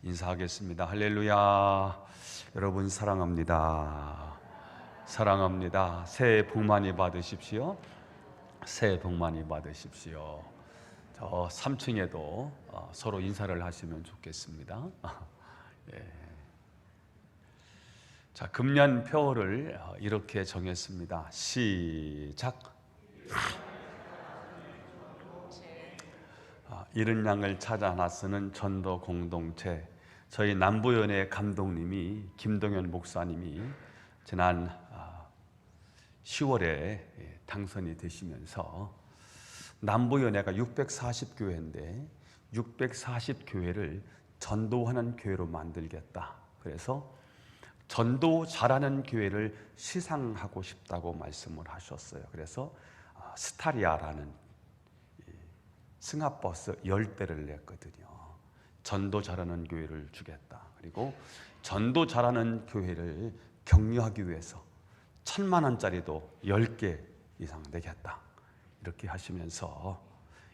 인사하겠습니다. 할렐루야. 여러분 사랑합니다. 사랑합니다. 새해 복 많이 받으십시오. 새해 복 많이 받으십시오. 저 3층에도 서로 인사를 하시면 좋겠습니다. 예. 자, 금년 표어를 이렇게 정했습니다. 시작. 이른 양을 찾아 나서는 전도 공동체. 저희 남부연의 감독님이 김동현 목사님이 지난 10월에 당선이 되시면서 남부연회가 640교회인데 640교회를 전도하는 교회로 만들겠다. 그래서 전도 잘하는 교회를 시상하고 싶다고 말씀을 하셨어요. 그래서 스타리아라는 승합버스 10대를 냈거든요. 전도 잘하는 교회를 주겠다. 그리고 전도 잘하는 교회를 격려하기 위해서 1,000만 원짜리도 10개 이상 내겠다. 이렇게 하시면서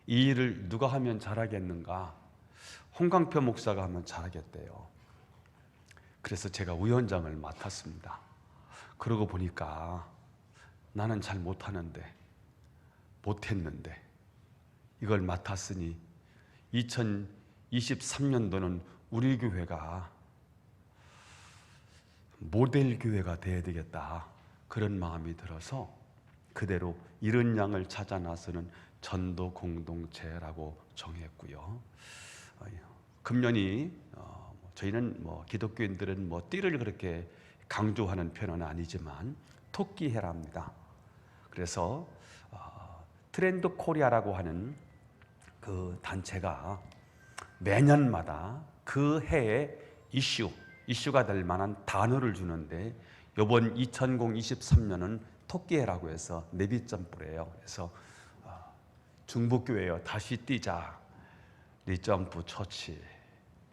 이 일을 누가 하면 잘하겠는가? 홍강표 목사가 하면 잘하겠대요. 그래서 제가 위원장을 맡았습니다. 그러고 보니까 나는 잘 못하는데, 못했는데 이걸 맡았으니 2023년도는 우리 교회가 모델 교회가 돼야 되겠다. 그런 마음이 들어서 그대로 이른 양을 찾아 나서는 전도 공동체라고 정했고요. 금년이 저희는 기독교인들은 띠를 그렇게 강조하는 편은 아니지만 토끼해랍니다. 그래서 트렌드 코리아라고 하는 그 단체가 매년마다 그 해의 이슈가 될 만한 단어를 주는데 이번 2023년은 토끼해라고 해서 네비점프래요. 그래서 중부교회여 다시 뛰자, 리점프 처치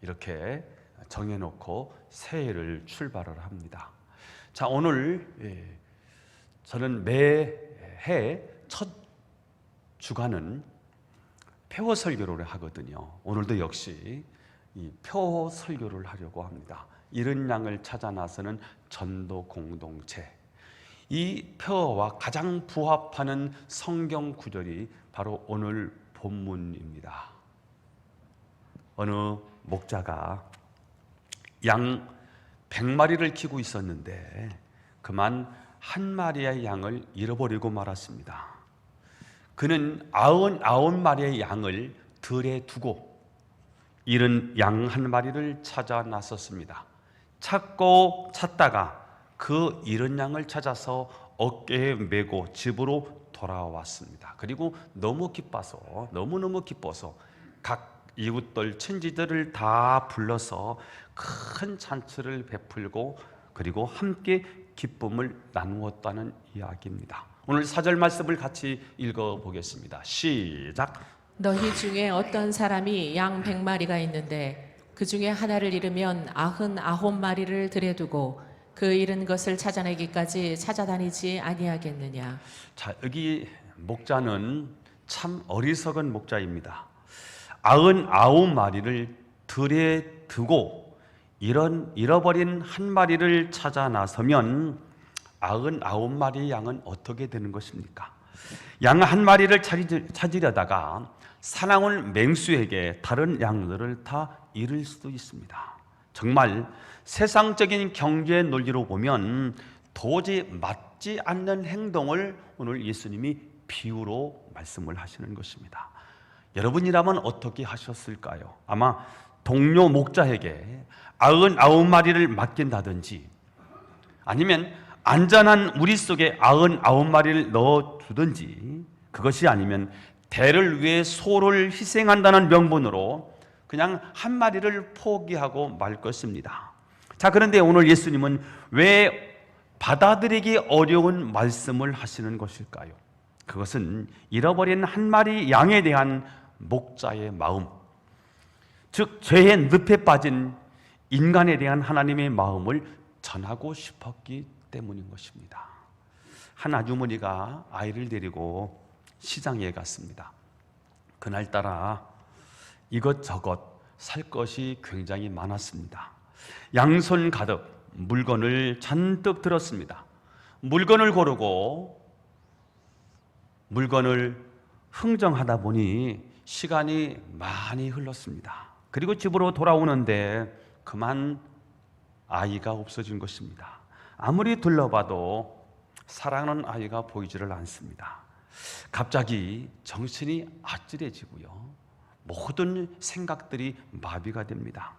이렇게 정해놓고 새해를 출발을 합니다. 자, 오늘 저는 매해 첫 주간은 표어 설교를 하거든요. 오늘도 역시 이 표어 설교를 하려고 합니다. 이른 양을 찾아 나서는 전도 공동체. 이 표어와 가장 부합하는 성경 구절이 바로 오늘 본문입니다. 어느 목자가 양 100마리를 키우고 있었는데 그만 한 마리의 양을 잃어버리고 말았습니다. 그는 99마리의 양을 들에 두고 잃은 양 한 마리를 찾아 나섰습니다. 찾고 찾다가 그 잃은 양을 찾아서 어깨에 메고 집으로 돌아왔습니다. 그리고 너무너무 기뻐서 각 이웃들 친지들을 다 불러서 큰 잔치를 베풀고 그리고 함께 기쁨을 나누었다는 이야기입니다. 오늘 4절 말씀을 같이 읽어보겠습니다. 시작. 너희 중에 어떤 사람이 양 100마리가 있는데 그 중에 하나를 잃으면 99마리를 들에 두고 그 잃은 것을 찾아내기까지 찾아다니지 아니하겠느냐. 자, 여기 목자는 참 어리석은 목자입니다. 99마리를 들에 두고 잃어버린 한 마리를 찾아 나서면 99마리의 양은 어떻게 되는 것입니까? 양 한 마리를 찾으려다가 사나운 맹수에게 다른 양들을 다 잃을 수도 있습니다. 정말 세상적인 경제 논리로 보면 도저히 맞지 않는 행동을 오늘 예수님이 비유로 말씀을 하시는 것입니다. 여러분이라면 어떻게 하셨을까요? 아마 동료 목자에게 99마리를 맡긴다든지 아니면 안전한 우리 속에 99마리를 넣어두든지 그것이 아니면 대를 위해 소를 희생한다는 명분으로 그냥 한 마리를 포기하고 말 것입니다. 자, 그런데 오늘 예수님은 왜 받아들이기 어려운 말씀을 하시는 것일까요? 그것은 잃어버린 한 마리 양에 대한 목자의 마음, 즉 죄의 늪에 빠진 인간에 대한 하나님의 마음을 전하고 싶었기 때문인 것입니다. 한 아주머니가 아이를 데리고 시장에 갔습니다. 그날따라 이것저것 살 것이 굉장히 많았습니다. 양손 가득 물건을 잔뜩 들었습니다. 물건을 고르고 물건을 흥정하다 보니 시간이 많이 흘렀습니다. 그리고 집으로 돌아오는데 그만 아이가 없어진 것입니다. 아무리 둘러봐도 사랑하는 아이가 보이지를 않습니다. 갑자기 정신이 아찔해지고요. 모든 생각들이 마비가 됩니다.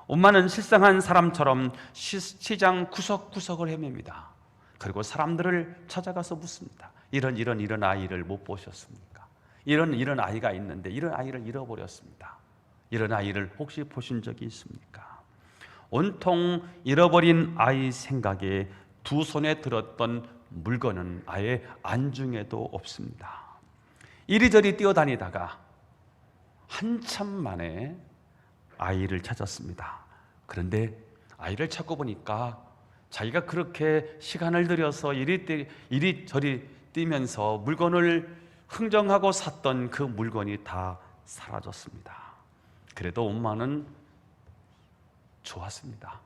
엄마는 실상한 사람처럼 시장 구석구석을 헤맵니다. 그리고 사람들을 찾아가서 묻습니다. 이런 아이를 못 보셨습니까? 이런 아이가 있는데 이런 아이를 잃어버렸습니다. 이런 아이를 혹시 보신 적이 있습니까? 온통 잃어버린 아이 생각에 두 손에 들었던 물건은 아예 안중에도 없습니다. 이리저리 뛰어다니다가 한참 만에 아이를 찾았습니다. 그런데 아이를 찾고 보니까 자기가 그렇게 시간을 들여서 이리저리 뛰면서 물건을 흥정하고 샀던 그 물건이 다 사라졌습니다. 그래도 엄마는 좋았습니다.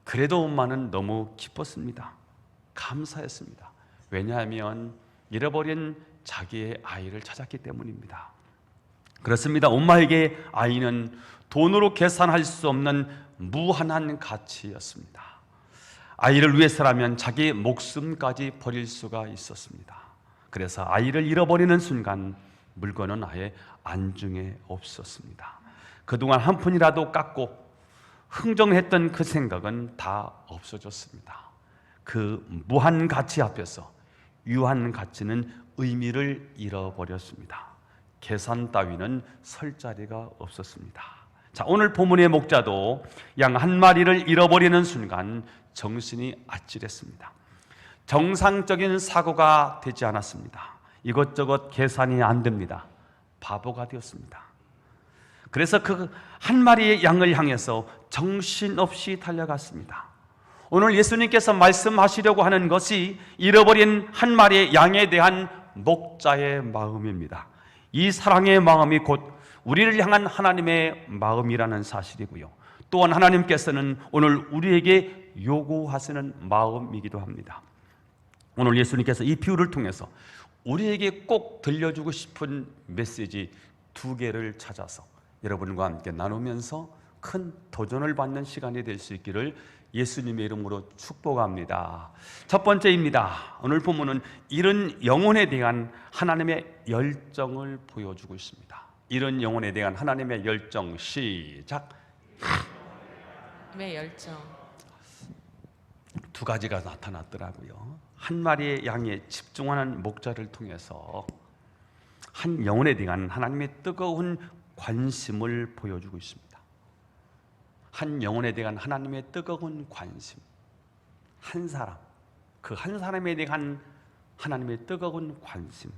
그래도 엄마는 너무 기뻤습니다. 감사했습니다. 왜냐하면 잃어버린 자기의 아이를 찾았기 때문입니다. 그렇습니다. 엄마에게 아이는 돈으로 계산할 수 없는 무한한 가치였습니다. 아이를 위해서라면 자기 목숨까지 버릴 수가 있었습니다. 그래서 아이를 잃어버리는 순간 물건은 아예 안중에 없었습니다. 그동안 한 푼이라도 깎고 흥정했던 그 생각은 다 없어졌습니다. 그 무한 가치 앞에서 유한 가치는 의미를 잃어버렸습니다. 계산 따위는 설 자리가 없었습니다. 자, 오늘 본문의 목자도 양 한 마리를 잃어버리는 순간 정신이 아찔했습니다. 정상적인 사고가 되지 않았습니다. 이것저것 계산이 안 됩니다. 바보가 되었습니다. 그래서 그 한 마리의 양을 향해서 정신없이 달려갔습니다. 오늘 예수님께서 말씀하시려고 하는 것이 잃어버린 한 마리의 양에 대한 목자의 마음입니다. 이 사랑의 마음이 곧 우리를 향한 하나님의 마음이라는 사실이고요. 또한 하나님께서는 오늘 우리에게 요구하시는 마음이기도 합니다. 오늘 예수님께서 이 비유를 통해서 우리에게 꼭 들려주고 싶은 메시지 두 개를 찾아서 여러분과 함께 나누면서 큰 도전을 받는 시간이 될 수 있기를 예수님의 이름으로 축복합니다. 첫 번째입니다. 오늘 본문은 잃은 영혼에 대한 하나님의 열정을 보여주고 있습니다. 잃은 영혼에 대한 하나님의 열정. 시작. 하나님의 열정. 두 가지가 나타났더라고요. 한 마리의 양에 집중하는 목자를 통해서 한 영혼에 대한 하나님의 뜨거운 관심을 보여주고 있습니다. 한 영혼에 대한 하나님의 뜨거운 관심. 한 사람, 그 한 사람에 대한 하나님의 뜨거운 관심.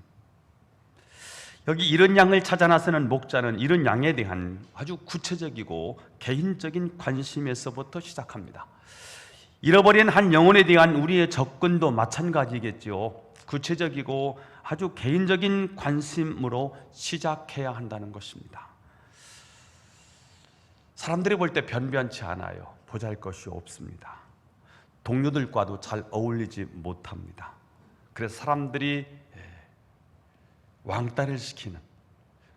여기 이런 양을 찾아 나서는 목자는 이런 양에 대한 아주 구체적이고 개인적인 관심에서부터 시작합니다. 잃어버린 한 영혼에 대한 우리의 접근도 마찬가지겠죠. 구체적이고 아주 개인적인 관심으로 시작해야 한다는 것입니다. 사람들이 볼 때 변변치 않아요. 보잘것이 없습니다. 동료들과도 잘 어울리지 못합니다. 그래서 사람들이 왕따를 시키는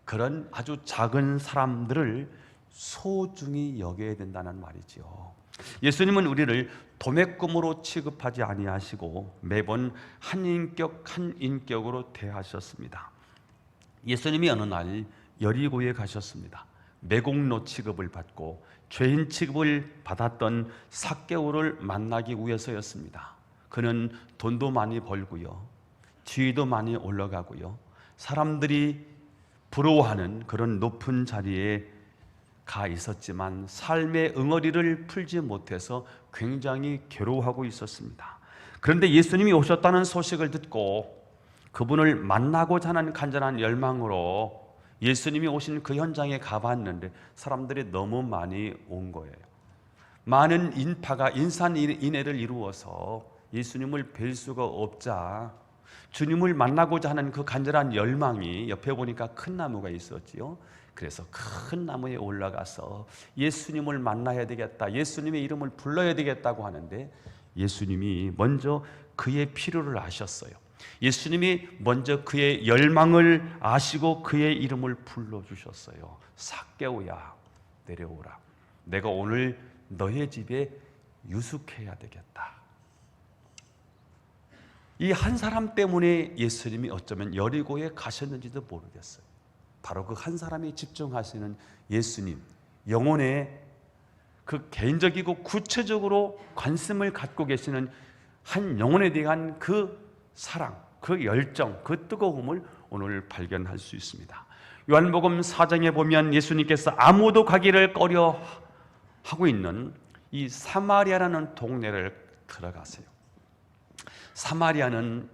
그런 아주 작은 사람들을 소중히 여겨야 된다는 말이죠. 예수님은 우리를 도매금으로 취급하지 아니하시고 매번 한 인격 한 인격으로 대하셨습니다. 예수님이 어느 날 여리고에 가셨습니다. 매국노 취급을 받고 죄인 취급을 받았던 삭개오를 만나기 위해서였습니다. 그는 돈도 많이 벌고요, 지위도 많이 올라가고요, 사람들이 부러워하는 그런 높은 자리에 가 있었지만 삶의 응어리를 풀지 못해서 굉장히 괴로워하고 있었습니다. 그런데 예수님이 오셨다는 소식을 듣고 그분을 만나고자 하는 간절한 열망으로 예수님이 오신 그 현장에 가봤는데 사람들이 너무 많이 온 거예요. 많은 인파가 인산인해를 이루어서 예수님을 뵐 수가 없자 주님을 만나고자 하는 그 간절한 열망이, 옆에 보니까 큰 나무가 있었지요. 그래서 큰 나무에 올라가서 예수님을 만나야 되겠다, 예수님의 이름을 불러야 되겠다고 하는데 예수님이 먼저 그의 필요를 아셨어요. 예수님이 먼저 그의 열망을 아시고 그의 이름을 불러주셨어요. 삭개오야, 내려오라. 내가 오늘 너의 집에 유숙해야 되겠다. 이 한 사람 때문에 예수님이 어쩌면 여리고에 가셨는지도 모르겠어요. 바로 그 한 사람이 집중하시는 예수님, 영혼의 그 개인적이고 구체적으로 관심을 갖고 계시는 한 영혼에 대한 그 사랑, 그 열정, 그 뜨거움을 오늘 발견할 수 있습니다. 요한복음 4장에 보면 예수님께서 아무도 가기를 꺼려 하고 있는 이 사마리아라는 동네를 들어가세요. 사마리아는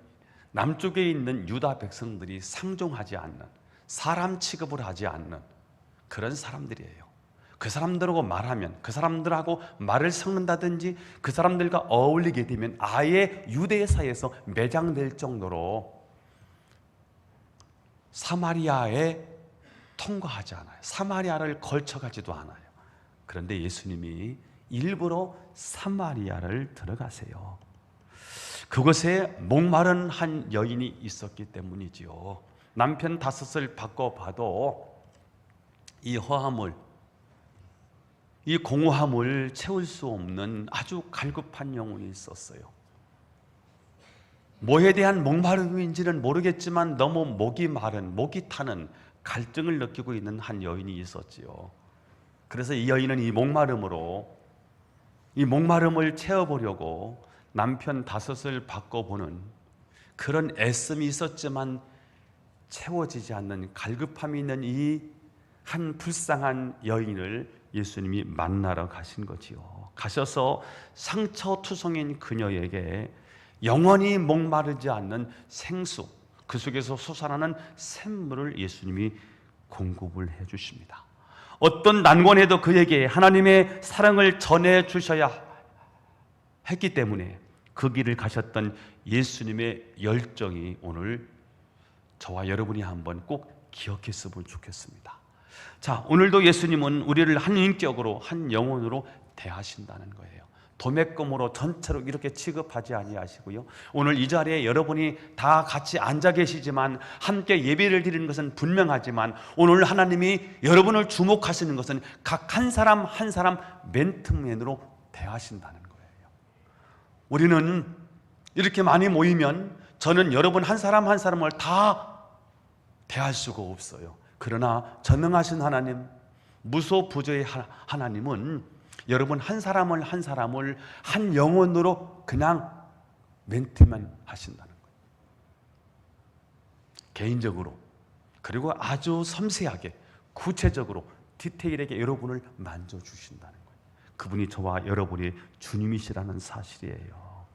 남쪽에 있는 유다 백성들이 상종하지 않는, 사람 취급을 하지 않는 그런 사람들이에요. 그 사람들하고 말하면, 그 사람들하고 말을 섞는다든지 그 사람들과 어울리게 되면 아예 유대 사이에서 매장될 정도로 사마리아에 통과하지 않아요. 사마리아를 걸쳐가지도 않아요. 그런데 예수님이 일부러 사마리아를 들어가세요. 그곳에 목마른 한 여인이 있었기 때문이지요. 남편 5을 바꿔봐도 이 허함을, 이 공허함을 채울 수 없는 아주 갈급한 영혼이 있었어요. 뭐에 대한 목마름인지는 모르겠지만 너무 목이 마른, 목이 타는 갈증을 느끼고 있는 한 여인이 있었지요. 그래서 이 여인은 이 목마름으로, 이 목마름을 채워보려고 남편 5을 바꿔보는 그런 애씀이 있었지만 채워지지 않는 갈급함이 있는 이 한 불쌍한 여인을 예수님이 만나러 가신 거지요. 가셔서 상처투성인 그녀에게 영원히 목마르지 않는 생수, 그 속에서 솟아나는 샘물을 예수님이 공급을 해 주십니다. 어떤 난관에도 그에게 하나님의 사랑을 전해 주셔야 했기 때문에 그 길을 가셨던 예수님의 열정이 오늘 저와 여러분이 한번 꼭 기억했으면 좋겠습니다. 자, 오늘도 예수님은 우리를 한 인격으로, 한 영혼으로 대하신다는 거예요. 도매금으로 전체로 이렇게 취급하지 아니하시고요. 오늘 이 자리에 여러분이 다 같이 앉아 계시지만 함께 예배를 드리는 것은 분명하지만 오늘 하나님이 여러분을 주목하시는 것은 각 한 사람 한 사람 맨투맨으로 대하신다는 거예요. 우리는 이렇게 많이 모이면 저는 여러분 한 사람 한 사람을 다 대할 수가 없어요. 그러나 전능하신 하나님, 무소부조의 하나님은 여러분 한 사람을 한 사람을 한 영혼으로 그냥 멘트만 하신다는 거예요. 개인적으로, 그리고 아주 섬세하게 구체적으로 디테일하게 여러분을 만져주신다는 거예요. 그분이 저와 여러분의 주님이시라는 사실이에요.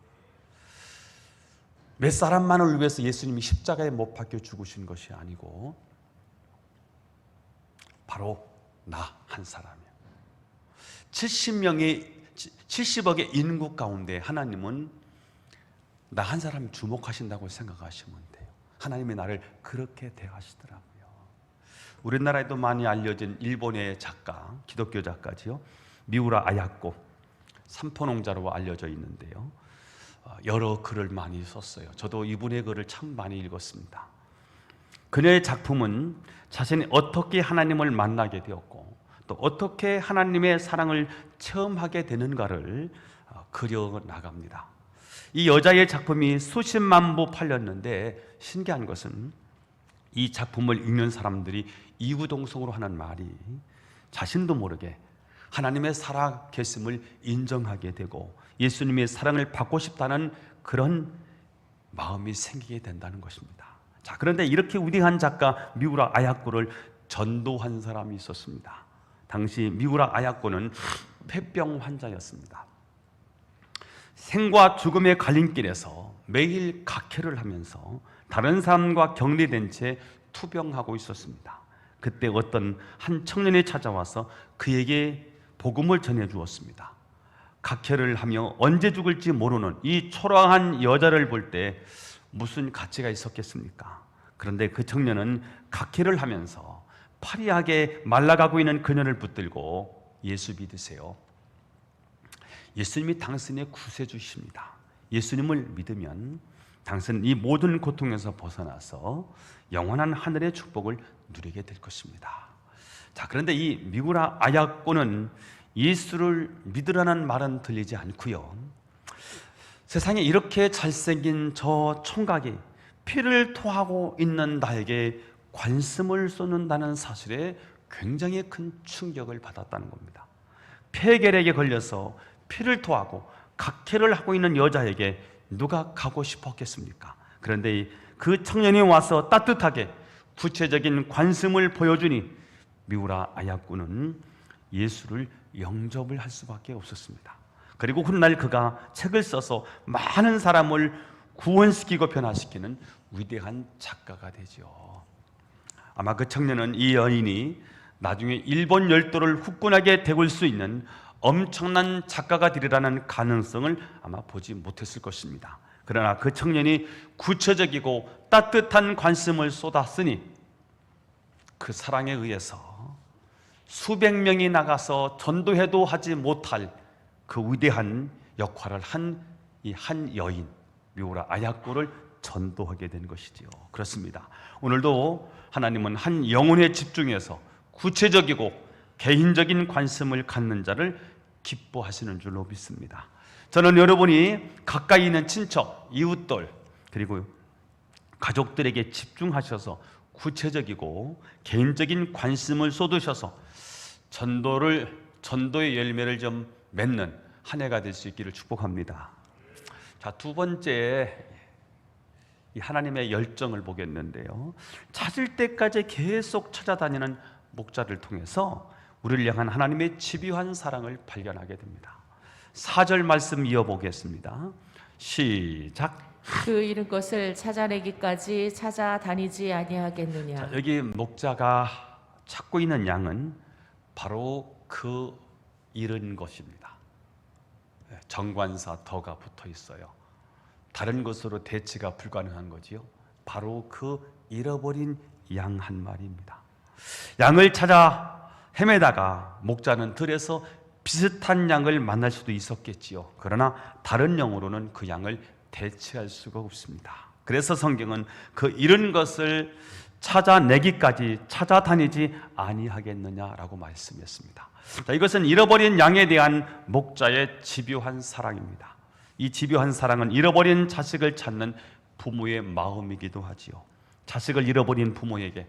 몇 사람만을 위해서 예수님이 십자가에 못 박혀 죽으신 것이 아니고 바로 나 한 사람이에요. 70억의 인구 가운데 하나님은 나 한 사람 주목하신다고 생각하시면 돼요. 하나님이 나를 그렇게 대하시더라고요. 우리나라에도 많이 알려진 일본의 작가, 기독교 작가지요. 미우라 아야코, 삼포농자로 알려져 있는데요. 여러 글을 많이 썼어요. 저도 이분의 글을 참 많이 읽었습니다. 그녀의 작품은 자신이 어떻게 하나님을 만나게 되었고 또 어떻게 하나님의 사랑을 체험하게 되는가를 그려 나갑니다. 이 여자의 작품이 수십만 부 팔렸는데 신기한 것은 이 작품을 읽는 사람들이 이구동성으로 하는 말이 자신도 모르게 하나님의 살아계심을 인정하게 되고 예수님의 사랑을 받고 싶다는 그런 마음이 생기게 된다는 것입니다. 자, 그런데 이렇게 위대한 작가 미우라 아야코를 전도한 사람이 있었습니다. 당시 미우라 아야코는 폐병 환자였습니다. 생과 죽음의 갈림길에서 매일 각혈을 하면서 다른 사람과 격리된 채 투병하고 있었습니다. 그때 어떤 한 청년이 찾아와서 그에게 복음을 전해 주었습니다. 각혈을 하며 언제 죽을지 모르는 이 초라한 여자를 볼 때 무슨 가치가 있었겠습니까? 그런데 그 청년은 각혈을 하면서 파리하게 말라가고 있는 그녀를 붙들고 예수 믿으세요. 예수님이 당신의 구세주십니다. 예수님을 믿으면 당신은 이 모든 고통에서 벗어나서 영원한 하늘의 축복을 누리게 될 것입니다. 자, 그런데 이 미구라 아야코는 예수를 믿으라는 말은 들리지 않고요. 세상에 이렇게 잘생긴 저 총각이 피를 토하고 있는 나에게 관심을 쏟는다는 사실에 굉장히 큰 충격을 받았다는 겁니다. 폐결핵에 걸려서 피를 토하고 각혈을 하고 있는 여자에게 누가 가고 싶었겠습니까? 그런데 그 청년이 와서 따뜻하게 구체적인 관심을 보여주니 미우라 아야쿠는 예수를 영접을 할 수밖에 없었습니다. 그리고 훗날 그가 책을 써서 많은 사람을 구원시키고 변화시키는 위대한 작가가 되죠. 아마 그 청년은 이 여인이 나중에 일본 열도를 후끈하게 데울 수 있는 엄청난 작가가 되리라는 가능성을 아마 보지 못했을 것입니다. 그러나 그 청년이 구체적이고 따뜻한 관심을 쏟았으니 그 사랑에 의해서 수백 명이 나가서 전도해도 하지 못할 그 위대한 역할을 한 이 한 여인 미우라 아야코를 전도하게 된 것이지요. 그렇습니다. 오늘도 하나님은 한 영혼에 집중해서 구체적이고 개인적인 관심을 갖는 자를 기뻐하시는 줄로 믿습니다. 저는 여러분이 가까이 있는 친척, 이웃들 그리고 가족들에게 집중하셔서 구체적이고 개인적인 관심을 쏟으셔서 전도의 열매를 좀 맺는 한 해가 될 수 있기를 축복합니다. 자, 두 번째 이 하나님의 열정을 보겠는데요. 찾을 때까지 계속 찾아다니는 목자를 통해서 우리를 향한 하나님의 집요한 사랑을 발견하게 됩니다. 4절 말씀 이어보겠습니다. 시작. 그 잃은 것을 찾아내기까지 찾아다니지 아니하겠느냐. 자, 여기 목자가 찾고 있는 양은 바로 그 잃은 것입니다. 정관사 더가 붙어 있어요. 다른 것으로 대치가 불가능한 거지요. 바로 그 잃어버린 양 한 마리입니다. 양을 찾아 헤매다가 목자는 들에서 비슷한 양을 만날 수도 있었겠지요. 그러나 다른 영으로는 그 양을 대체할 수가 없습니다. 그래서 성경은 그 잃은 것을 찾아내기까지 찾아다니지 아니하겠느냐라고 말씀했습니다. 자, 이것은 잃어버린 양에 대한 목자의 집요한 사랑입니다. 이 집요한 사랑은 잃어버린 자식을 찾는 부모의 마음이기도 하지요. 자식을 잃어버린 부모에게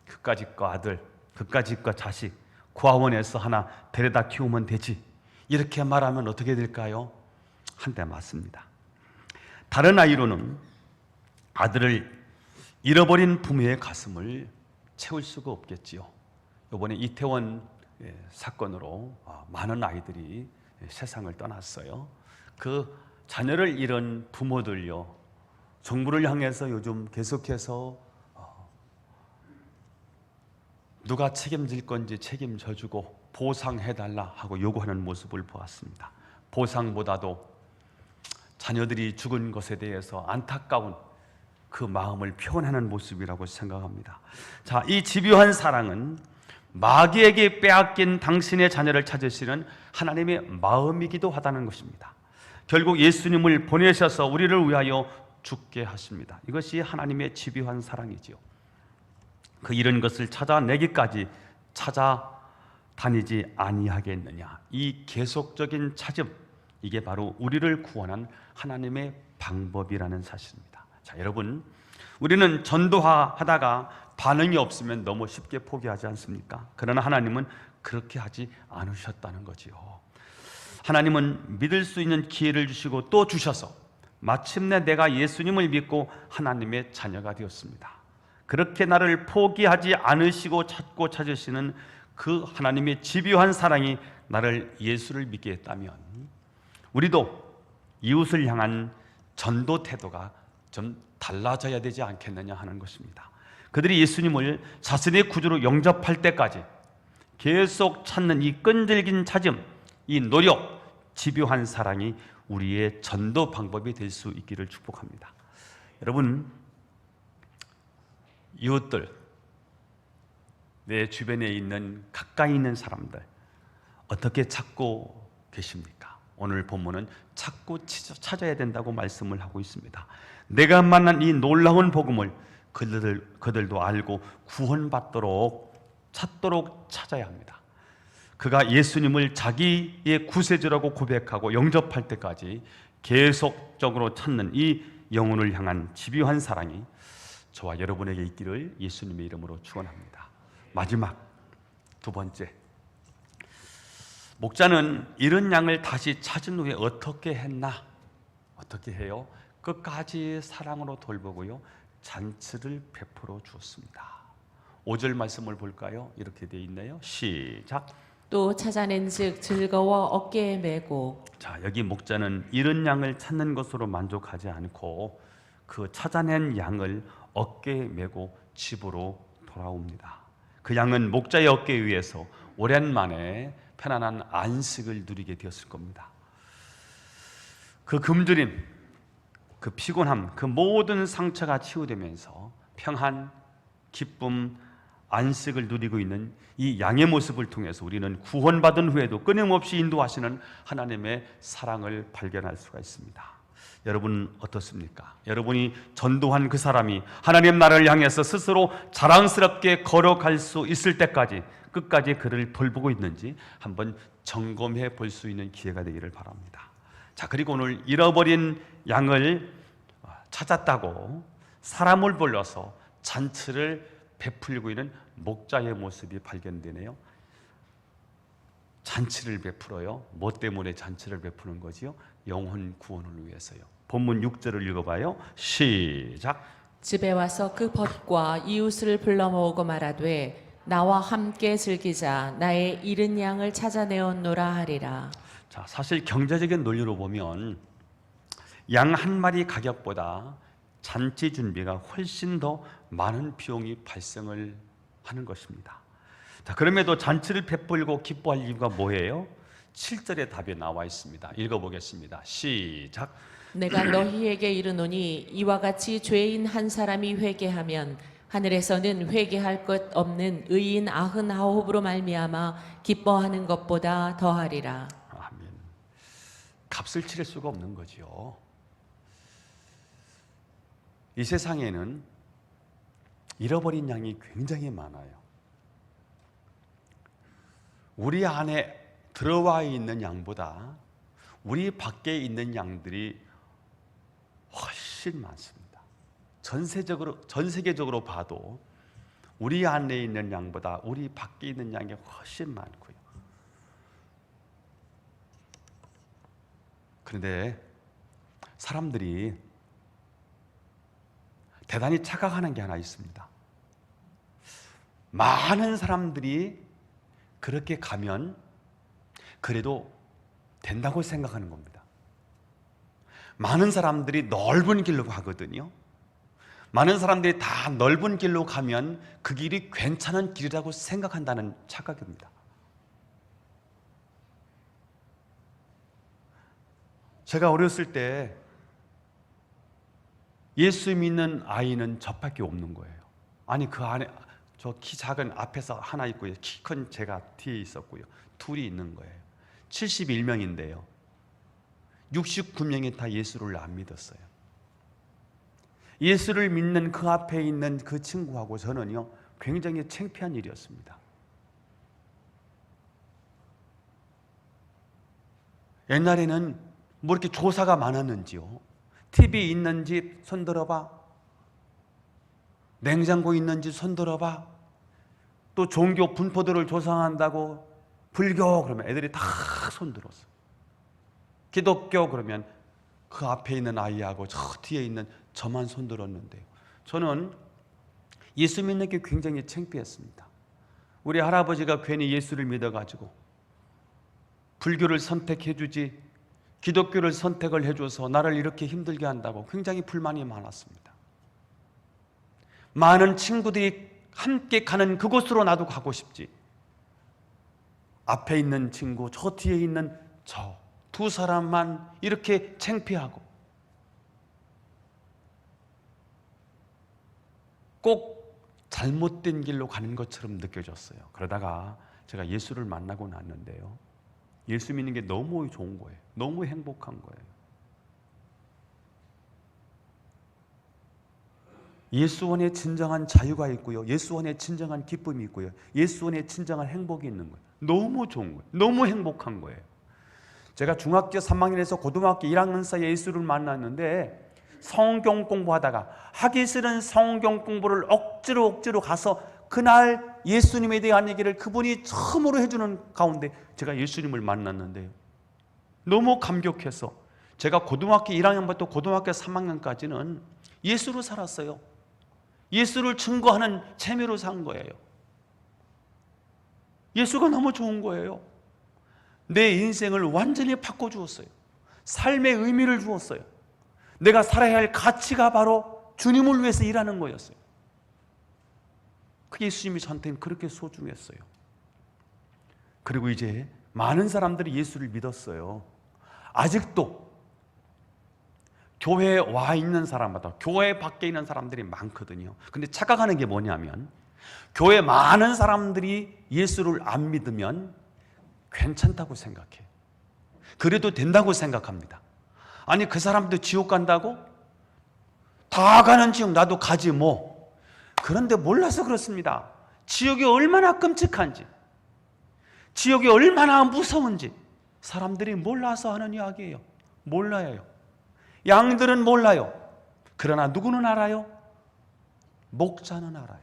그까짓 거 아들, 그까짓 거 자식 고아원에서 하나 데려다 키우면 되지, 이렇게 말하면 어떻게 될까요? 한 대 맞습니다. 다른 아이로는 아들을 잃어버린 부모의 가슴을 채울 수가 없겠지요. 이번에 이태원 사건으로 많은 아이들이 세상을 떠났어요. 그 자녀를 잃은 부모들요, 정부를 향해서 요즘 계속해서 누가 책임질 건지 책임져주고 보상해달라 하고 요구하는 모습을 보았습니다. 보상보다도 자녀들이 죽은 것에 대해서 안타까운 그 마음을 표현하는 모습이라고 생각합니다. 자, 이 집요한 사랑은 마귀에게 빼앗긴 당신의 자녀를 찾으시는 하나님의 마음이기도 하다는 것입니다. 결국 예수님을 보내셔서 우리를 위하여 죽게 하십니다. 이것이 하나님의 집요한 사랑이지요. 그 잃은 것을 찾아내기까지 찾아다니지 아니하겠느냐. 이 계속적인 찾음, 이게 바로 우리를 구원한 하나님의 방법이라는 사실입니다. 자, 여러분, 우리는 전도하다가 반응이 없으면 너무 쉽게 포기하지 않습니까? 그러나 하나님은 그렇게 하지 않으셨다는 거지요. 하나님은 믿을 수 있는 기회를 주시고 또 주셔서 마침내 내가 예수님을 믿고 하나님의 자녀가 되었습니다. 그렇게 나를 포기하지 않으시고 찾고 찾으시는 그 하나님의 집요한 사랑이 나를 예수를 믿게 했다면 우리도 이웃을 향한 전도 태도가 좀 달라져야 되지 않겠느냐 하는 것입니다. 그들이 예수님을 자신의 구주로 영접할 때까지 계속 찾는 이 끈질긴 찾음, 이 노력, 집요한 사랑이 우리의 전도 방법이 될 수 있기를 축복합니다. 여러분, 이웃들, 내 주변에 있는 가까이 있는 사람들 어떻게 찾고 계십니까? 오늘 본문은 찾고 찾아야 된다고 말씀을 하고 있습니다. 내가 만난 이 놀라운 복음을 그들도 알고 구원받도록 찾도록 찾아야 합니다. 그가 예수님을 자기의 구세주라고 고백하고 영접할 때까지 계속적으로 찾는 이 영혼을 향한 집요한 사랑이 저와 여러분에게 있기를 예수님의 이름으로 축원합니다. 마지막 두 번째, 목자는 잃은 양을 다시 찾은 후에 어떻게 했나? 어떻게 해요? 끝까지 사랑으로 돌보고요, 잔치를 베풀어 주었습니다. 5절 말씀을 볼까요? 이렇게 되어 있네요. 시작. 또 찾아낸즉 즐거워 어깨에 메고. 자, 여기 목자는 잃은 양을 찾는 것으로 만족하지 않고 그 찾아낸 양을 어깨에 메고 집으로 돌아옵니다. 그 양은 목자의 어깨 위에서 오랜만에 편안한 안식을 누리게 되었을 겁니다. 그 굶주림, 그 피곤함, 그 모든 상처가 치유되면서 평안, 기쁨, 안식을 누리고 있는 이 양의 모습을 통해서 우리는 구원받은 후에도 끊임없이 인도하시는 하나님의 사랑을 발견할 수가 있습니다. 여러분 어떻습니까? 여러분이 전도한 그 사람이 하나님 나라를 향해서 스스로 자랑스럽게 걸어갈 수 있을 때까지 끝까지 그를 돌보고 있는지 한번 점검해 볼 수 있는 기회가 되기를 바랍니다. 자, 그리고 오늘 잃어버린 양을 찾았다고 사람을 불러서 잔치를 베풀고 있는 목자의 모습이 발견되네요. 잔치를 베풀어요. 뭐 때문에 잔치를 베푸는 거지요? 영혼 구원을 위해서요. 본문 6절을 읽어봐요. 시작. 집에 와서 그 벗과 이웃을 불러 모으고 말하되 나와 함께 즐기자. 나의 잃은 양을 찾아내었노라 하리라. 자, 사실 경제적인 논리로 보면 양 한 마리 가격보다 잔치 준비가 훨씬 더 많은 비용이 발생을 하는 것입니다. 자, 그럼에도 잔치를 베풀고 기뻐할 이유가 뭐예요? 7절의 답이 나와 있습니다. 읽어보겠습니다. 시작. 내가 너희에게 이르노니 이와 같이 죄인 한 사람이 회개하면 하늘에서는 회개할 것 없는 의인 99으로 말미암아 기뻐하는 것보다 더하리라. 아멘. 값을 치를 수가 없는 거죠. 이 세상에는 잃어버린 양이 굉장히 많아요. 우리 안에 들어와 있는 양보다 우리 밖에 있는 양들이 훨씬 많습니다. 전 세계적으로 봐도 우리 안에 있는 양보다 우리 밖에 있는 양이 훨씬 많고요. 그런데 사람들이 대단히 착각하는 게 하나 있습니다. 많은 사람들이 그렇게 가면 그래도 된다고 생각하는 겁니다. 많은 사람들이 넓은 길로 가거든요. 많은 사람들이 다 넓은 길로 가면 그 길이 괜찮은 길이라고 생각한다는 착각입니다. 제가 어렸을 때 예수 믿는 아이는 저밖에 없는 거예요. 아니, 그 안에 저 키 작은 앞에서 하나 있고요, 키 큰 제가 뒤에 있었고요, 둘이 있는 거예요. 71명인데요 69명이 다 예수를 안 믿었어요. 예수를 믿는 그 앞에 있는 그 친구하고 저는요 굉장히 창피한 일이었습니다. 옛날에는 뭐 이렇게 조사가 많았는지요. TV 있는지 손 들어봐. 냉장고 있는지 손 들어봐. 또 종교 분포들을 조사한다고 불교 그러면 애들이 다 손 들었어. 기독교 그러면 그 앞에 있는 아이하고 저 뒤에 있는 저만 손 들었는데요. 저는 예수 믿는 게 굉장히 창피했습니다. 우리 할아버지가 괜히 예수를 믿어가지고 불교를 선택해주지 기독교를 선택을 해줘서 나를 이렇게 힘들게 한다고 굉장히 불만이 많았습니다. 많은 친구들이 함께 가는 그곳으로 나도 가고 싶지. 앞에 있는 친구, 저 뒤에 있는 저 두 사람만 이렇게 창피하고 꼭 잘못된 길로 가는 것처럼 느껴졌어요. 그러다가 제가 예수를 만나고 났는데요, 예수 믿는 게 너무 좋은 거예요. 너무 행복한 거예요. 예수 안에 진정한 자유가 있고요, 예수 안에 진정한 기쁨이 있고요, 예수 안에 진정한 행복이 있는 거예요. 너무 좋은 거예요. 너무 행복한 거예요. 제가 중학교 3학년에서 고등학교 1학년 사이에 예수를 만났는데, 성경 공부하다가 하기 싫은 성경 공부를 억지로 가서 그날 예수님에 대한 얘기를 그분이 처음으로 해주는 가운데 제가 예수님을 만났는데요, 너무 감격해서 제가 고등학교 1학년부터 고등학교 3학년까지는 예수로 살았어요. 예수를 증거하는 재미로 산 거예요. 예수가 너무 좋은 거예요. 내 인생을 완전히 바꿔주었어요. 삶의 의미를 주었어요. 내가 살아야 할 가치가 바로 주님을 위해서 일하는 거였어요. 그 예수님이 저한테는 그렇게 소중했어요. 그리고 이제 많은 사람들이 예수를 믿었어요. 아직도 교회에 와 있는 사람마다 교회 밖에 있는 사람들이 많거든요. 근데 착각하는 게 뭐냐면, 교회 많은 사람들이 예수를 안 믿으면 괜찮다고 생각해요. 그래도 된다고 생각합니다. 아니, 그 사람도 지옥 간다고? 다 가는 지옥 나도 가지 뭐. 그런데 몰라서 그렇습니다. 지옥이 얼마나 끔찍한지, 지옥이 얼마나 무서운지 사람들이 몰라서 하는 이야기예요. 몰라요. 양들은 몰라요. 그러나 누구는 알아요? 목자는 알아요.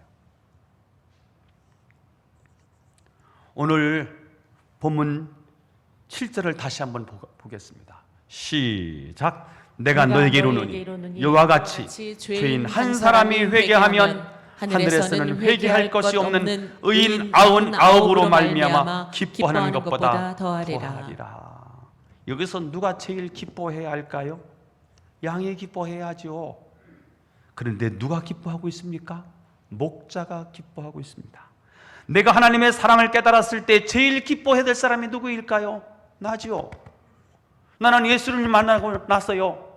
오늘 본문 7절을 다시 한번 보겠습니다. 시작. 내가 너에게 이르노니 이와 같이 죄인 한 사람이 회개하면 하늘에서는 회개할 것이 없는 의인 99으로 말미암아 기뻐하는 것보다 더하리라. 여기서 누가 제일 기뻐해야 할까요? 양이 기뻐해야죠. 그런데 누가 기뻐하고 있습니까? 목자가 기뻐하고 있습니다. 내가 하나님의 사랑을 깨달았을 때 제일 기뻐해야 될 사람이 누구일까요? 나지요. 나는 예수를 만나고 나서요,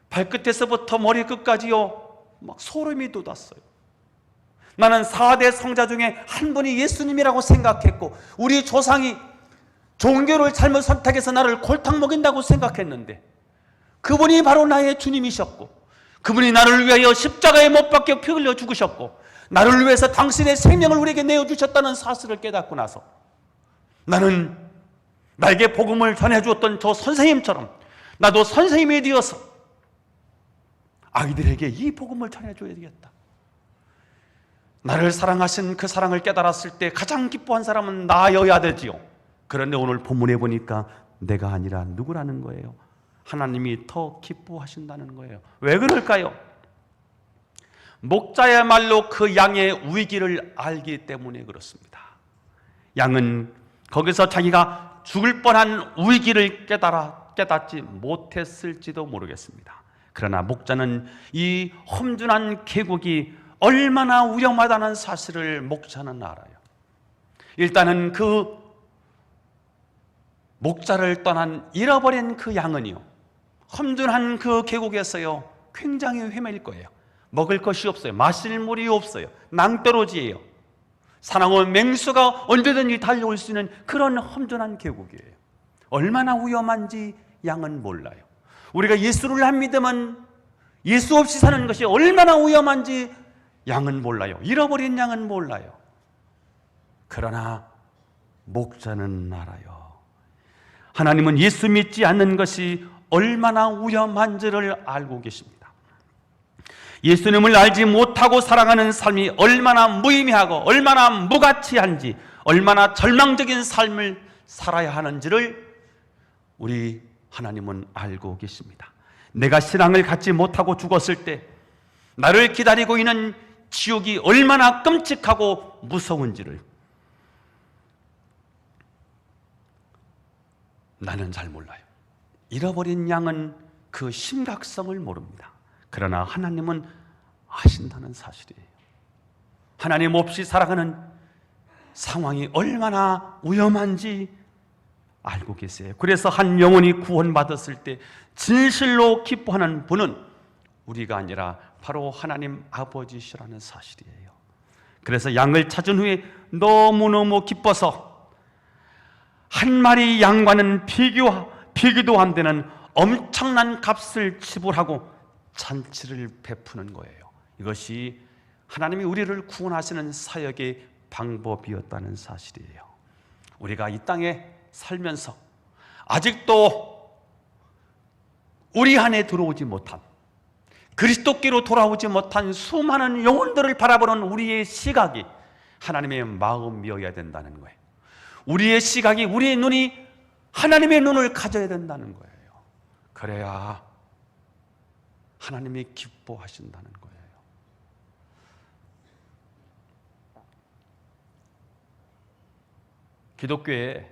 발끝에서부터 머리 끝까지요, 막 소름이 돋았어요. 나는 4대 성자 중에 한 분이 예수님이라고 생각했고, 우리 조상이 종교를 잘못 선택해서 나를 골탕 먹인다고 생각했는데, 그분이 바로 나의 주님이셨고, 그분이 나를 위하여 십자가에 못 박혀 피 흘려 죽으셨고, 나를 위해서 당신의 생명을 우리에게 내어주셨다는 사실을 깨닫고 나서 나는 나에게 복음을 전해주었던 저 선생님처럼 나도 선생님이 되어서 아이들에게 이 복음을 전해줘야 되겠다. 나를 사랑하신 그 사랑을 깨달았을 때 가장 기뻐한 사람은 나여야 되지요. 그런데 오늘 본문에 보니까 내가 아니라 누구라는 거예요? 하나님이 더 기뻐하신다는 거예요. 왜 그럴까요? 목자야말로 그 양의 위기를 알기 때문에 그렇습니다. 양은 거기서 자기가 죽을 뻔한 위기를 깨닫지 못했을지도 모르겠습니다. 그러나 목자는 이 험준한 계곡이 얼마나 위험하다는 사실을 목자는 알아요. 일단은 그 목자를 떠난 잃어버린 그 양은요, 험준한 그 계곡에서요 굉장히 헤맬 거예요. 먹을 것이 없어요. 마실 물이 없어요. 낭떠러지예요. 사나운 맹수가 언제든지 달려올 수 있는 그런 험준한 계곡이에요. 얼마나 위험한지 양은 몰라요. 우리가 예수를 안 믿으면 예수 없이 사는 것이 얼마나 위험한지 양은 몰라요. 잃어버린 양은 몰라요. 그러나 목자는 알아요. 하나님은 예수 믿지 않는 것이 얼마나 위험한지를 알고 계십니다. 예수님을 알지 못하고 살아가는 삶이 얼마나 무의미하고 얼마나 무가치한지, 얼마나 절망적인 삶을 살아야 하는지를 우리 하나님은 알고 계십니다. 내가 신앙을 갖지 못하고 죽었을 때 나를 기다리고 있는 지옥이 얼마나 끔찍하고 무서운지를 나는 잘 몰라요. 잃어버린 양은 그 심각성을 모릅니다. 그러나 하나님은 아신다는 사실이에요. 하나님 없이 살아가는 상황이 얼마나 위험한지 알고 계세요. 그래서 한 영혼이 구원받았을 때 진실로 기뻐하는 분은 우리가 아니라 바로 하나님 아버지시라는 사실이에요. 그래서 양을 찾은 후에 너무너무 기뻐서 한 마리 양과는 비교도 안 되는 엄청난 값을 지불하고 잔치를 베푸는 거예요. 이것이 하나님이 우리를 구원하시는 사역의 방법이었다는 사실이에요. 우리가 이 땅에 살면서 아직도 우리 안에 들어오지 못한, 그리스도께로 돌아오지 못한 수많은 영혼들을 바라보는 우리의 시각이 하나님의 마음이어야 된다는 거예요. 우리의 시각이, 우리의 눈이 하나님의 눈을 가져야 된다는 거예요. 그래야 하나님이 기뻐하신다는 거예요. 기독교에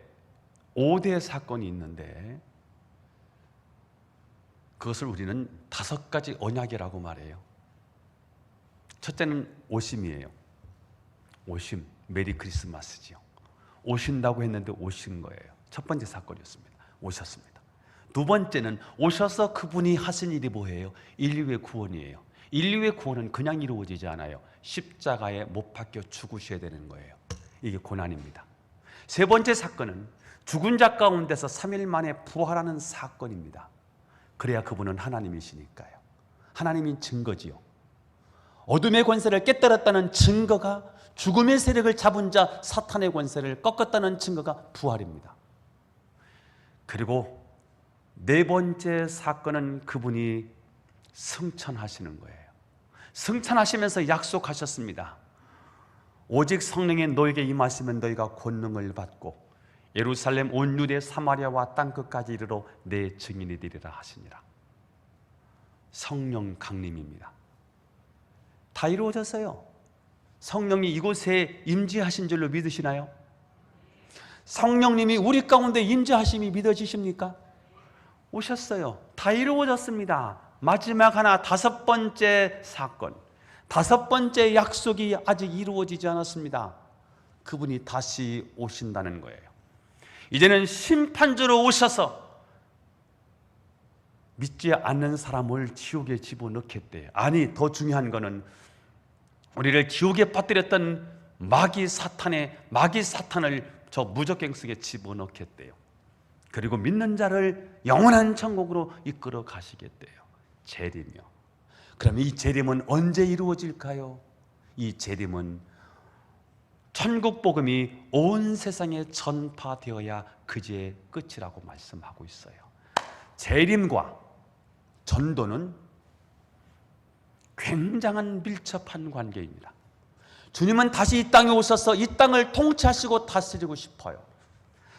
5대 사건이 있는데 그것을 우리는 5가지 언약이라고 말해요. 첫째는 오심이에요. 오심, 메리 크리스마스지요. 오신다고 했는데 오신 거예요. 첫 번째 사건이었습니다. 오셨습니다. 두 번째는 오셔서 그분이 하신 일이 뭐예요? 인류의 구원이에요. 인류의 구원은 그냥 이루어지지 않아요. 십자가에 못 박혀 죽으셔야 되는 거예요. 이게 고난입니다. 세 번째 사건은 죽은 자 가운데서 3일 만에 부활하는 사건입니다. 그래야 그분은 하나님이시니까요. 하나님인 증거지요. 어둠의 권세를 깨뜨렸다는 증거가, 죽음의 세력을 잡은 자 사탄의 권세를 꺾었다는 증거가 부활입니다. 그리고 네 번째 사건은 그분이 승천하시는 거예요. 승천하시면서 약속하셨습니다. 오직 성령이 너에게 임하시면 너희가 권능을 받고 예루살렘 온 유대 사마리아와 땅끝까지 이르러 내 증인이 되리라 하시니라. 성령 강림입니다. 다 이루어졌어요. 성령이 이곳에 임재하신 줄로 믿으시나요? 성령님이 우리 가운데 임재하심이 믿어지십니까? 오셨어요. 다 이루어졌습니다. 마지막 하나, 5번째 사건, 5번째 약속이 아직 이루어지지 않았습니다. 그분이 다시 오신다는 거예요. 이제는 심판주로 오셔서 믿지 않는 사람을 지옥에 집어넣겠대요. 아니, 더 중요한 거는 우리를 지옥에 빠뜨렸던 마귀 사탄을 저 무적갱 속에 집어넣겠대요. 그리고 믿는 자를 영원한 천국으로 이끌어 가시겠대요. 재림이요. 그럼 이 재림은 언제 이루어질까요? 이 재림은 천국 복음이 온 세상에 전파되어야 그제의 끝이라고 말씀하고 있어요. 재림과 전도는 굉장한 밀접한 관계입니다. 주님은 다시 이 땅에 오셔서 이 땅을 통치하시고 다스리고 싶어요.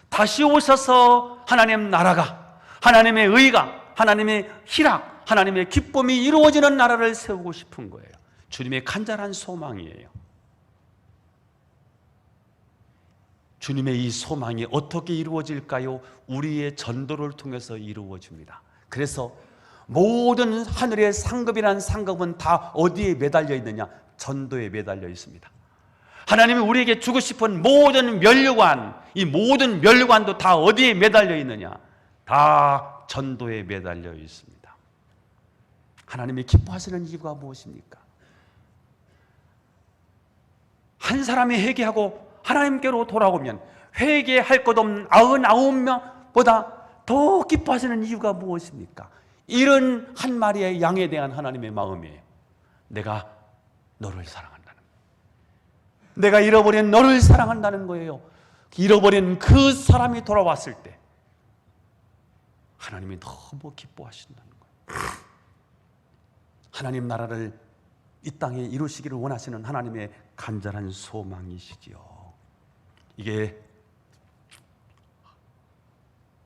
다시 오셔서 하나님 나라가, 하나님의 의가, 하나님의 희락, 하나님의 기쁨이 이루어지는 나라를 세우고 싶은 거예요. 주님의 간절한 소망이에요. 주님의 이 소망이 어떻게 이루어질까요? 우리의 전도를 통해서 이루어집니다. 그래서 모든 하늘의 상급이라는 상급은 다 어디에 매달려 있느냐? 전도에 매달려 있습니다. 하나님이 우리에게 주고 싶은 모든 면류관, 이 모든 면류관도 다 어디에 매달려 있느냐? 다 전도에 매달려 있습니다. 하나님이 기뻐하시는 이유가 무엇입니까? 한 사람이 회개하고 하나님께로 돌아오면 회개할 것 없는 99명보다 더 기뻐하시는 이유가 무엇입니까? 이런 한 마리의 양에 대한 하나님의 마음이에요. 내가 너를 사랑한다는 거예요. 내가 잃어버린 너를 사랑한다는 거예요. 잃어버린 그 사람이 돌아왔을 때 하나님이 너무 기뻐하신다는 거예요. 하나님 나라를 이 땅에 이루시기를 원하시는 하나님의 간절한 소망이시지요. 이게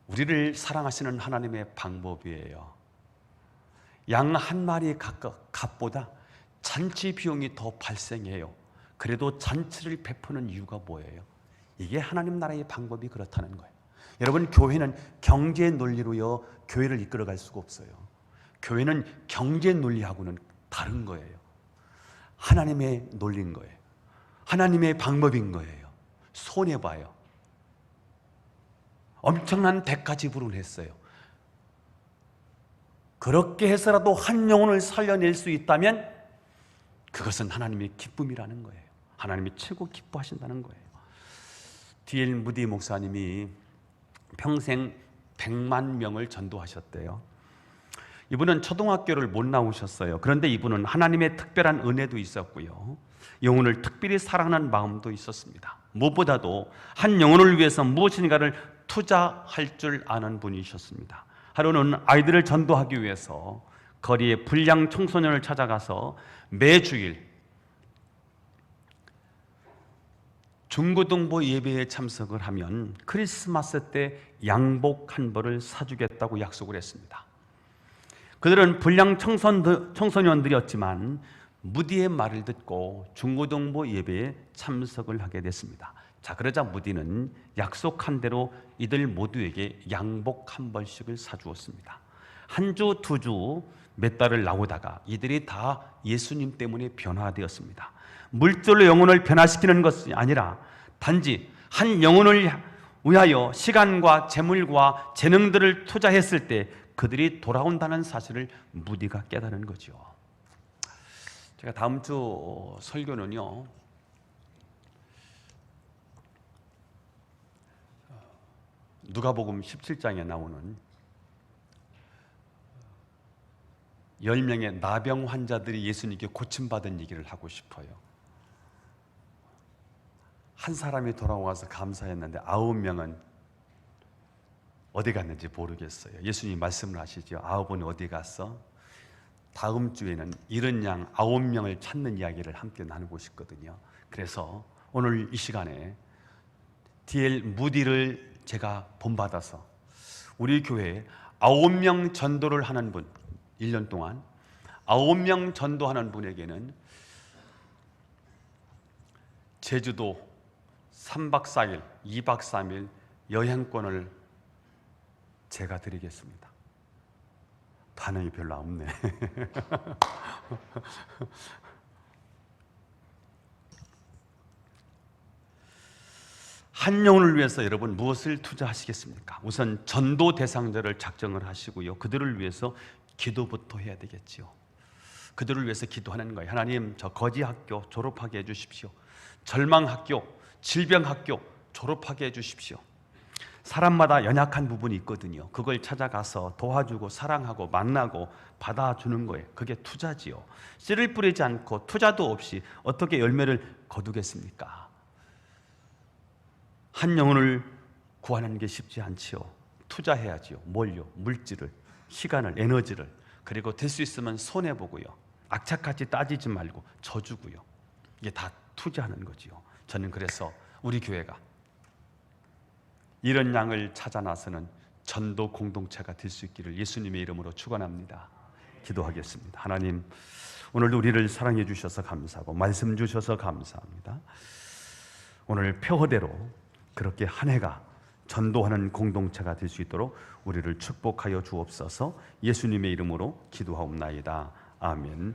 우리를 사랑하시는 하나님의 방법이에요. 양 한 마리의 값보다 잔치 비용이 더 발생해요. 그래도 잔치를 베푸는 이유가 뭐예요? 이게 하나님 나라의 방법이 그렇다는 거예요. 여러분, 교회는 경제 논리로요 교회를 이끌어갈 수가 없어요. 교회는 경제 논리하고는 다른 거예요. 하나님의 논리인 거예요. 하나님의 방법인 거예요. 손해봐요. 엄청난 대가 지불을 했어요. 그렇게 해서라도 한 영혼을 살려낼 수 있다면 그것은 하나님의 기쁨이라는 거예요. 하나님이 최고 기뻐하신다는 거예요. D.L. 무디 목사님이 평생 100만 명을 전도하셨대요. 이분은 초등학교를 못 나오셨어요. 그런데 이분은 하나님의 특별한 은혜도 있었고요, 영혼을 특별히 사랑하는 마음도 있었습니다. 무엇보다도 한 영혼을 위해서 무엇인가를 투자할 줄 아는 분이셨습니다. 하루는 아이들을 전도하기 위해서 거리에 불량 청소년을 찾아가서 매주일 중고등부 예배에 참석을 하면 크리스마스 때 양복 한 벌을 사주겠다고 약속을 했습니다. 그들은 불량 청소년들이었지만 무디의 말을 듣고 중고등부 예배에 참석을 하게 됐습니다. 자, 그러자 무디는 약속한 대로 이들 모두에게 양복 한 벌씩을 사주었습니다. 한 주, 두 주, 몇 달을 나오다가 이들이 다 예수님 때문에 변화되었습니다. 물질로 영혼을 변화시키는 것이 아니라 단지 한 영혼을 위하여 시간과 재물과 재능들을 투자했을 때 그들이 돌아온다는 사실을 무디가 깨달은 거죠. 제가 다음 주 설교는요, 누가복음 17장에 나오는 10명의 나병 환자들이 예수님께 고침받은 얘기를 하고 싶어요. 한 사람이 돌아와서 감사했는데 9명은 어디 갔는지 모르겠어요. 예수님 말씀을 하시죠. 9은 어디 갔어? 다음 주에는 잃은 양 9명을 찾는 이야기를 함께 나누고 싶거든요. 그래서 오늘 이 시간에 D.L. 무디를 제가 본받아서 우리 교회에 9명 전도를 하는 분, 1년 동안 9명 전도하는 분에게는 제주도 3박 4일, 2박 3일 여행권을 제가 드리겠습니다. 반응이 별로 없네. 한 영혼을 위해서 여러분 무엇을 투자하시겠습니까? 우선 전도 대상자를 작정을 하시고요, 그들을 위해서 기도부터 해야 되겠지요. 그들을 위해서 기도하는 거예요. 하나님, 저 거지 학교 졸업하게 해주십시오. 절망 학교, 질병 학교 졸업하게 해주십시오. 사람마다 연약한 부분이 있거든요. 그걸 찾아가서 도와주고 사랑하고 만나고 받아주는 거예요. 그게 투자지요. 씨를 뿌리지 않고 투자도 없이 어떻게 열매를 거두겠습니까? 한 영혼을 구하는 게 쉽지 않지요. 투자해야지요. 뭘요? 물질을, 시간을, 에너지를. 그리고 될 수 있으면 손해보고요, 악착같이 따지지 말고 져주고요. 이게 다 투자하는 거지요. 저는 그래서 우리 교회가 이런 양을 찾아 나서는 전도 공동체가 될 수 있기를 예수님의 이름으로 축원합니다. 기도하겠습니다. 하나님, 오늘도 우리를 사랑해 주셔서 감사하고 말씀 주셔서 감사합니다. 오늘 표어대로 그렇게 한 해가 전도하는 공동체가 될 수 있도록 우리를 축복하여 주옵소서. 예수님의 이름으로 기도하옵나이다. 아멘.